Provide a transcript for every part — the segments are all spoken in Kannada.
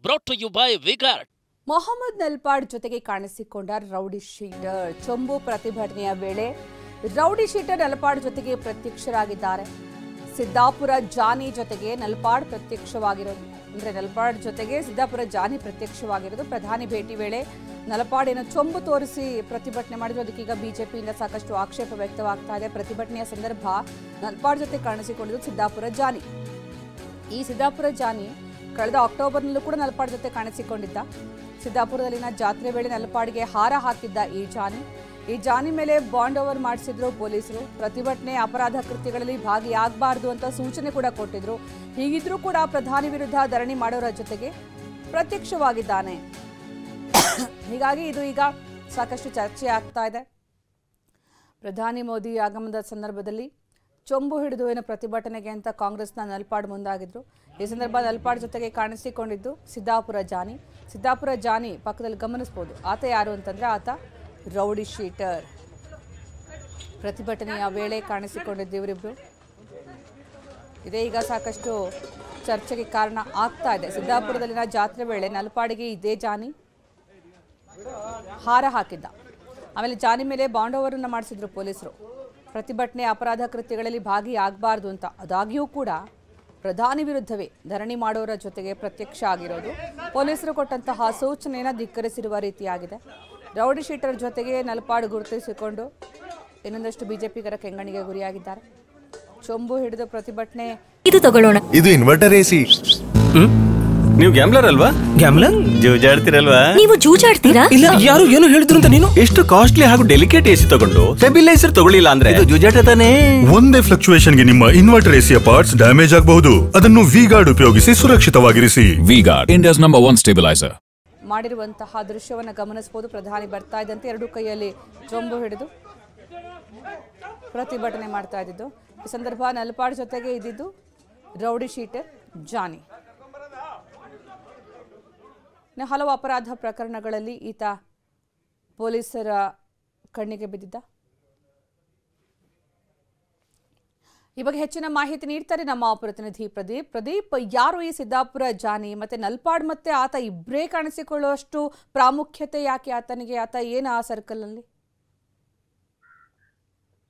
Brought to you by V-Guard. Mohammed Nalpad ಜೊತೆಗೆ ಕಾಣಿಸಿಕೊಂಡ ರೌಡಿ ಶೀಟರ್. ಚಂಬು ಪ್ರತಿಭಟನೆಯ ವೇಳೆ ರೌಡಿ ಶೀಟರ್ ನಲ್ಪಾಡ್ ಜೊತೆಗೆ ಪ್ರತ್ಯಕ್ಷರಾಗಿದ್ದಾರೆ. ಸಿದ್ದಾಪುರ ಜಾನಿ ಜೊತೆಗೆ ನಲ್ಪಾಡ್ ಪ್ರತ್ಯಕ್ಷವಾಗಿರೋದು, ಅಂದ್ರೆ ನಲ್ಪಾಡ್ ಜೊತೆಗೆ ಸಿದ್ದಾಪುರ ಜಾನಿ ಪ್ರತ್ಯಕ್ಷವಾಗಿರೋದು. ಪ್ರಧಾನಿ ಭೇಟಿ ವೇಳೆ ನಲ್ಪಾಡ್ ಏನೋ ಚೊಂಬು ತೋರಿಸಿ ಪ್ರತಿಭಟನೆ ಮಾಡಿದ್ರು. ಅದಕ್ಕೀಗ ಬಿಜೆಪಿಯಿಂದ ಸಾಕಷ್ಟು ಆಕ್ಷೇಪ ವ್ಯಕ್ತವಾಗ್ತಾ ಇದೆ. ಪ್ರತಿಭಟನೆಯ ಸಂದರ್ಭ ನಲ್ಪಾಡ್ ಜೊತೆ ಕಾಣಿಸಿಕೊಂಡಿದ್ದು ಸಿದ್ದಾಪುರ ಜಾನಿ. ಈ ಸಿದ್ದಾಪುರ ಜಾನಿ ಕಳೆದ ಅಕ್ಟೋಬರ್ನಲ್ಲೂ ಕೂಡ ನಲ್ಪಾಡ್ ಜೊತೆ ಕಾಣಿಸಿಕೊಂಡಿದ್ದ. ಸಿದ್ದಾಪುರದಲ್ಲಿನ ಜಾತ್ರೆ ವೇಳೆ ನಲ್ಪಾಡ್ಗೆ ಹಾರ ಹಾಕಿದ್ದ ಈ ಜಾನಿ ಮೇಲೆ ಬಾಂಡ್ ಓವರ್ ಮಾಡಿಸಿದ್ರು ಪೊಲೀಸರು. ಪ್ರತಿಭಟನೆ ಅಪರಾಧ ಕೃತ್ಯಗಳಲ್ಲಿ ಭಾಗಿಯಾಗಬಾರದು ಅಂತ ಸೂಚನೆ ಕೂಡ ಕೊಟ್ಟಿದ್ರು. ಹೀಗಿದ್ರೂ ಕೂಡ ಪ್ರಧಾನಿ ವಿರುದ್ಧ ಧರಣಿ ಮಾಡೋರ ಜೊತೆಗೆ ಪ್ರತ್ಯಕ್ಷವಾಗಿದ್ದಾನೆ. ಹೀಗಾಗಿ ಇದು ಈಗ ಸಾಕಷ್ಟು ಚರ್ಚೆ ಆಗ್ತಾ ಇದೆ. ಪ್ರಧಾನಿ ಮೋದಿ ಆಗಮನದ ಸಂದರ್ಭದಲ್ಲಿ ಚೊಂಬು ಹಿಡಿದು ಏನು ಪ್ರತಿಭಟನೆಗೆ ಅಂತ ಕಾಂಗ್ರೆಸ್ನ ನಲ್ಪಾಡ್ ಮುಂದಾಗಿದ್ರು. ಈ ಸಂದರ್ಭ ನಲ್ಪಾಡ್ ಜೊತೆಗೆ ಕಾಣಿಸಿಕೊಂಡಿದ್ದು ಸಿದ್ದಾಪುರ ಜಾನಿ ಪಕ್ಕದಲ್ಲಿ ಗಮನಿಸಬಹುದು. ಆತ ಯಾರು ಅಂತಂದ್ರೆ ಆತ ರೌಡಿ ಶೀಟರ್. ಪ್ರತಿಭಟನೆಯ ವೇಳೆ ಕಾಣಿಸಿಕೊಂಡಿದ್ದು ಇವರಿಬ್ರು. ಇದೇ ಈಗ ಸಾಕಷ್ಟು ಚರ್ಚೆಗೆ ಕಾರಣ ಆಗ್ತಾ ಇದೆ. ಸಿದ್ದಾಪುರದಲ್ಲಿನ ಜಾತ್ರೆ ವೇಳೆ ನಲ್ಪಾಡಿಗೆ ಇದೇ ಜಾನಿ ಹಾರ ಹಾಕಿದ್ದ. ಆಮೇಲೆ ಜಾನಿ ಮೇಲೆ ಬಾಂಡ್ ಓವರ್ ಅನ್ನು ಮಾಡಿಸಿದ್ರು ಪೊಲೀಸರು. ಪ್ರತಿಭಟನೆ ಅಪರಾಧ ಕೃತ್ಯಗಳಲ್ಲಿ ಭಾಗಿಯಾಗಬಾರದು ಅಂತ. ಆದಾಗ್ಯೂ ಕೂಡ ಪ್ರಧಾನಿ ವಿರುದ್ಧವೇ ಧರಣಿ ಮಾಡೋರ ಜೊತೆಗೆ ಪ್ರತ್ಯಕ್ಷ ಆಗಿರೋದು. ಪೊಲೀಸರು ಕೊಟ್ಟಂತಹ ಸೂಚನೆಯನ್ನು ಧಿಕ್ಕರಿಸಿರುವ ರೀತಿಯಾಗಿದೆ. ರೌಡಿ ಶೀಟರ್ ಜೊತೆಗೆ ನಲ್ಪಾಡ್ ಗುರುತಿಸಿಕೊಂಡು ಇನ್ನೊಂದಷ್ಟು ಬಿಜೆಪಿಗರ ಕೆಂಗಣಿಗೆ ಗುರಿಯಾಗಿದ್ದಾರೆ. ಚೊಂಬು ಹಿಡಿದು ಪ್ರತಿಭಟನೆ ಇದು ತಗೊಳ್ಳೋಣ. ಇದು ಇನ್ವರ್ಟರ್ ಎಸಿ. ನೀವು ಗ್ಯಾಮ್ಲರ್ ಅಲ್ವಾ? ಗ್ಯಾಮ್ಲರ್ ಜೂಜಾಡ್ತಿರಲ್ವಾ? ನೀವು ಜೂಜಾಡ್ತೀರಾ? ಇಲ್ಲ, ಯಾರು ಏನು ಹೇಳಿದ್ರು ಅಂತ ನೀನು ಎಷ್ಟು ಕಾಸ್ಟ್ಲಿ ಹಾಗೂ ಡೆಲಿಕೇಟ್ ಎಸಿ ತಗೊಂಡು ಸ್ಟೆಬಿಲೈಸರ್ ತಗೊಳ್ಳಿಲ್ಲ ಅಂದ್ರೆ ಇದು ಜೂಜಾಟ ತಾನೇ. ಒಂದೇ ಫ್ಲಕ್ಚುಯೇಷನ್ ಗೆ ನಿಮ್ಮ ಇನ್ವರ್ಟರ್ ಎಸಿಯ ಪಾರ್ಟ್ಸ್ ಡ್ಯಾಮೇಜ್ ಆಗಬಹುದು. ಅದನ್ನು ವಿಗಾರ್ಡ್ ಉಪಯೋಗಿಸಿ ಸುರಕ್ಷಿತವಾಗಿರಿಸಿ. V-Guard, India's number 1 stabiliser. ಮಾಡಿರುವಂತಹ ದೃಶ್ಯವನ್ನು ಗಮನಿಸಬಹುದು. ಪ್ರಧಾನಿ ಬರ್ತಾ ಇದ್ದಂತೆ ಎರಡು ಕೈಯಲ್ಲಿ ಚೊಂಬು ಹಿಡಿದು ಪ್ರತಿಭಟನೆ ಮಾಡ್ತಾ ಇದ್ದಿದ್ದು. ಈ ಸಂದರ್ಭ ನಲ್ಪಾಡ್ ಜೊತೆಗೆ ಇದ್ದಿದ್ದು ರೌಡಿ ಶೀಟರ್ ಜಾನಿ. ಹಲವು ಅಪರಾಧ ಪ್ರಕರಣಗಳಲ್ಲಿ ಈತ ಪೊಲೀಸರ ಕಣ್ಣಿಗೆ ಬಿದ್ದಿದ್ದ. ಈ ಬಗ್ಗೆ ಹೆಚ್ಚಿನ ಮಾಹಿತಿ ನೀಡ್ತಾರೆ ನಮ್ಮ ಪ್ರತಿನಿಧಿ ಪ್ರದೀಪ್. ಯಾರು ಈ ಸಿದ್ದಾಪುರ ಜಾನಿ ಮತ್ತೆ ನಲ್ಪಾಡ್ ಮತ್ತೆ ಆತ ಇಬ್ಬರೇ ಕಾಣಿಸಿಕೊಳ್ಳುವಷ್ಟು ಪ್ರಾಮುಖ್ಯತೆ ಯಾಕೆ ಆತನಿಗೆ? ಆತ ಏನು ಆ ಸರ್ಕಲ್ ಅಲ್ಲಿ?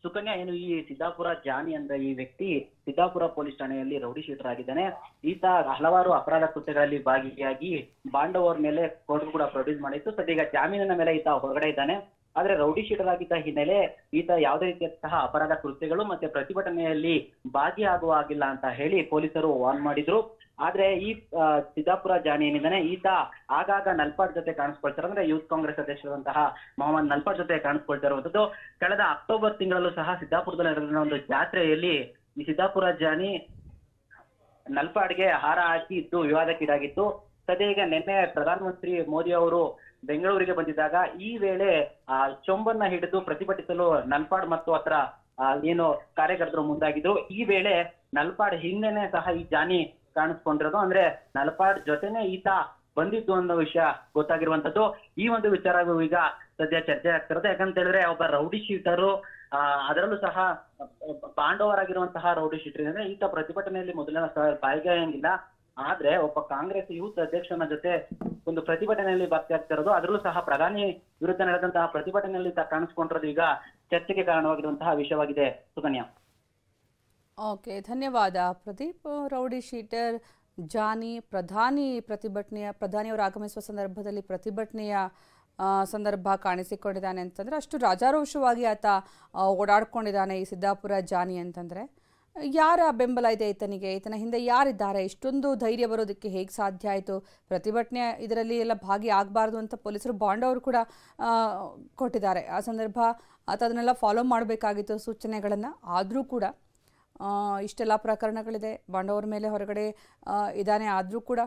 ಸುಕನ್ಯಾ, ಏನು ಈ ಸಿದ್ದಾಪುರ ಜಾನಿ ಅಂದ್ರೆ ಈ ವ್ಯಕ್ತಿ ಸಿದ್ದಾಪುರ ಪೊಲೀಸ್ ಠಾಣೆಯಲ್ಲಿ ರೌಡಿ ಶೀಟರ್ ಆಗಿದ್ದಾನೆ. ಈತ ಹಲವಾರು ಅಪರಾಧ ಕೃತ್ಯಗಳಲ್ಲಿ ಭಾಗಿಯಾಗಿ ಬಾಂಡ್ ಓವರ್ ಮೇಲೆ ಕೋರ್ಟ್ ಕೂಡ ಪ್ರೊಡ್ಯೂಸ್ ಮಾಡಿತ್ತು. ಸದ್ಯ ಜಾಮೀನಿನ ಮೇಲೆ ಈತ ಹೊರಗಡೆ ಇದ್ದಾನೆ. ಆದ್ರೆ ರೌಡಿ ಶೀಟರ್ ಆಗಿದ್ದ ಹಿನ್ನೆಲೆ ಈತ ಯಾವುದೇ ರೀತಿಯಂತಹ ಅಪರಾಧ ಕೃತ್ಯಗಳು ಮತ್ತೆ ಪ್ರತಿಭಟನೆಯಲ್ಲಿ ಭಾಗಿಯಾಗುವ ಆಗಿಲ್ಲ ಅಂತ ಹೇಳಿ ಪೊಲೀಸರು ವಾರ್ನ್ ಮಾಡಿದ್ರು. ಆದ್ರೆ ಈ ಸಿದ್ದಾಪುರ ಜಾನಿ ಏನಿದ್ದಾನೆ ಈತ ಆಗಾಗ ನಲ್ಪಾಡ್ ಜೊತೆ ಕಾಣಿಸ್ಕೊಳ್ತಾರೆ. ಅಂದ್ರೆ ಯೂತ್ ಕಾಂಗ್ರೆಸ್ ಅಧ್ಯಕ್ಷರಾದಂತಹ ಮೊಹಮ್ಮದ್ ನಲ್ಪಾಡ್ ಜೊತೆ ಕಾಣಿಸ್ಕೊಳ್ತಾ ಇರುವಂತದ್ದು. ಕಳೆದ ಅಕ್ಟೋಬರ್ ತಿಂಗಳಲ್ಲೂ ಸಹ ಸಿದ್ದಾಪುರದಲ್ಲಿ ನಡೆದ ಒಂದು ಜಾತ್ರೆಯಲ್ಲಿ ಈ ಸಿದ್ದಾಪುರ ಜಾನಿ ನಲ್ಪಾಡ್ಗೆ ಹಾರ ಹಾಕಿ ಇದ್ದು ವಿವಾದಕ್ಕೀಡಾಗಿತ್ತು. ಸದ್ಯ ಈಗ ನಿನ್ನೆ ಪ್ರಧಾನಮಂತ್ರಿ ಮೋದಿ ಅವರು ಬೆಂಗಳೂರಿಗೆ ಬಂದಿದ್ದಾಗ ಈ ವೇಳೆ ಚೊಂಬನ್ನ ಹಿಡಿದು ಪ್ರತಿಭಟಿಸಲು ನಲ್ಪಾಡ್ ಮತ್ತು ಹತ್ರ ಏನು ಕಾರ್ಯಕರ್ತರು ಮುಂದಾಗಿದ್ರು. ಈ ವೇಳೆ ನಲ್ಪಾಡ್ ಹಿಂದೆನೆ ಸಹ ಈ ಜಾನಿ ಕಾಣಿಸ್ಕೊಂಡಿರೋದು. ಅಂದ್ರೆ ನಲ್ಪಾಡ್ ಜೊತೆನೆ ಈತ ಬಂದಿದ್ದು ಅನ್ನೋ ವಿಷಯ ಗೊತ್ತಾಗಿರುವಂತದ್ದು. ಈ ಒಂದು ವಿಚಾರವು ಈಗ ಸದ್ಯ ಚರ್ಚೆ ಆಗ್ತಿರೋದು. ಯಾಕಂತ ಹೇಳಿದ್ರೆ ಒಬ್ಬ ರೌಡಿ ಶೀಟರು, ಅದರಲ್ಲೂ ಸಹ ಬಾಂಡ್ ಓವರ್ ಆಗಿರುವಂತಹ ರೌಡಿ ಶೀಟರ್ ಅಂದ್ರೆ ಈತ ಪ್ರತಿಭಟನೆಯಲ್ಲಿ ಮೊದಲಿನ ಭಾಗಿಯಾಗಿಲ್ಲ. ಆದ್ರೆ ಒಬ್ಬ ಕಾಂಗ್ರೆಸ್ ಯೂತ್ ಅಧ್ಯಕ್ಷನ ಜೊತೆ ಒಂದು ಪ್ರತಿಭಟನೆಯಲ್ಲಿ ಭಾಗಿಯಾಗ್ತಿರೋದು, ಅದರಲ್ಲೂ ಸಹ ಪ್ರಧಾನಿ ವಿರುದ್ಧ ನಡೆದಂತಹ ಪ್ರತಿಭಟನೆಯಲ್ಲಿ ಕಾಣಿಸ್ಕೊಂಡಿರೋದು ಈಗ ಚರ್ಚೆಗೆ ಕಾರಣವಾಗಿರುವಂತಹ ವಿಷಯವಾಗಿದೆ. ಸುಕನ್ಯಾ. ಓಕೆ, ಧನ್ಯವಾದ ಪ್ರದೀಪ್. ರೌಡಿ ಶೀಟರ್ ಜಾನಿ ಪ್ರಧಾನಿಯವರು ಆಗಮಿಸುವ ಸಂದರ್ಭದಲ್ಲಿ ಪ್ರತಿಭಟನೆಯ ಸಂದರ್ಭ ಕಾಣಿಸಿಕೊಂಡಿದ್ದಾನೆ ಅಂತಂದರೆ ಅಷ್ಟು ರಾಜಾರೋಷವಾಗಿ ಆತ ಓಡಾಡ್ಕೊಂಡಿದ್ದಾನೆ ಈ ಸಿದ್ದಾಪುರ ಜಾನಿ ಅಂತಂದರೆ. ಯಾರ ಬೆಂಬಲ ಇದೆ ಈತನ ಹಿಂದೆ ಯಾರಿದ್ದಾರೆ? ಇಷ್ಟೊಂದು ಧೈರ್ಯ ಬರೋದಕ್ಕೆ ಹೇಗೆ ಸಾಧ್ಯ ಆಯಿತು? ಪ್ರತಿಭಟನೆ ಇದರಲ್ಲಿ ಎಲ್ಲ ಭಾಗಿಯಾಗಬಾರ್ದು ಅಂತ ಪೊಲೀಸರು ಬಾಂಡ್ ಅವರು ಕೂಡ ಕೊಟ್ಟಿದ್ದಾರೆ. ಆ ಸಂದರ್ಭ ಆತ ಅದನ್ನೆಲ್ಲ ಫಾಲೋ ಮಾಡಬೇಕಾಗಿತ್ತು ಸೂಚನೆಗಳನ್ನು. ಆದರೂ ಕೂಡ ಇಷ್ಟೆಲ್ಲ ಪ್ರಕರಣಗಳಿದೆ, ಬಾಂಡ್ ಅವ್ರ ಮೇಲೆ ಹೊರಗಡೆ ಇದ್ದಾನೆ. ಆದರೂ ಕೂಡ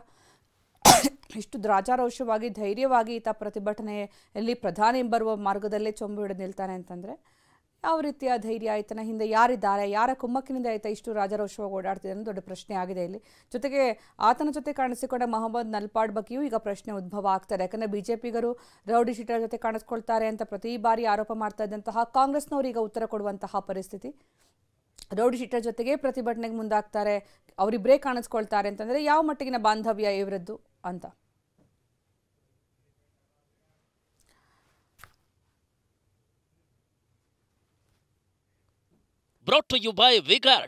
ಇಷ್ಟು ರಾಜಾರೋಷವಾಗಿ ಧೈರ್ಯವಾಗಿ ಈತ ಪ್ರತಿಭಟನೆಯಲ್ಲಿ ಪ್ರಧಾನಿ ಬರುವ ಮಾರ್ಗದಲ್ಲೇ ಚೊಂಬು ಹಿಡಿದು ನಿಲ್ತಾನೆ ಅಂತಂದರೆ ಯಾವ ರೀತಿಯ ಧೈರ್ಯ? ಈತನ ಹಿಂದೆ ಯಾರಿದ್ದಾರೆ? ಯಾರ ಕುಮ್ಮಕ್ಕಿನಿಂದ ಈತ ಇಷ್ಟು ರಾಜಾರೋಷವಾಗಿ ಓಡಾಡ್ತಿದೆ ಅನ್ನೋ ದೊಡ್ಡ ಪ್ರಶ್ನೆ ಆಗಿದೆ ಇಲ್ಲಿ. ಜೊತೆಗೆ ಆತನ ಜೊತೆ ಕಾಣಿಸಿಕೊಂಡ ಮೊಹಮ್ಮದ್ ನಲ್ಪಾಡ್ ಬಗ್ಗೆಯೂ ಈಗ ಪ್ರಶ್ನೆ ಉದ್ಭವ ಆಗ್ತಾರೆ. ಯಾಕಂದರೆ ಬಿಜೆಪಿಗರು ರೌಡಿ ಶೀಟರ್ ಜೊತೆ ಕಾಣಿಸ್ಕೊಳ್ತಾರೆ ಅಂತ ಪ್ರತಿ ಬಾರಿ ಆರೋಪ ಮಾಡ್ತಾ ಇದ್ದಂತಹ ಕಾಂಗ್ರೆಸ್ನವರು ಈಗ ಉತ್ತರ ಕೊಡುವಂತಹ ಪರಿಸ್ಥಿತಿ. ರೌಡಿ ಶೀಟರ್ ಜೊತೆಗೆ ಪ್ರತಿಭಟನೆಗೆ ಮುಂದಾಗ್ತಾರೆ, ಅವರಿಬ್ಬರೇ ಕಾಣಿಸ್ಕೊಳ್ತಾರೆ ಅಂತಂದರೆ ಯಾವ ಮಟ್ಟಿಗಿನ ಬಾಂಧವ್ಯ ಇವರದ್ದು ಅಂತ. brought to you by Vigard.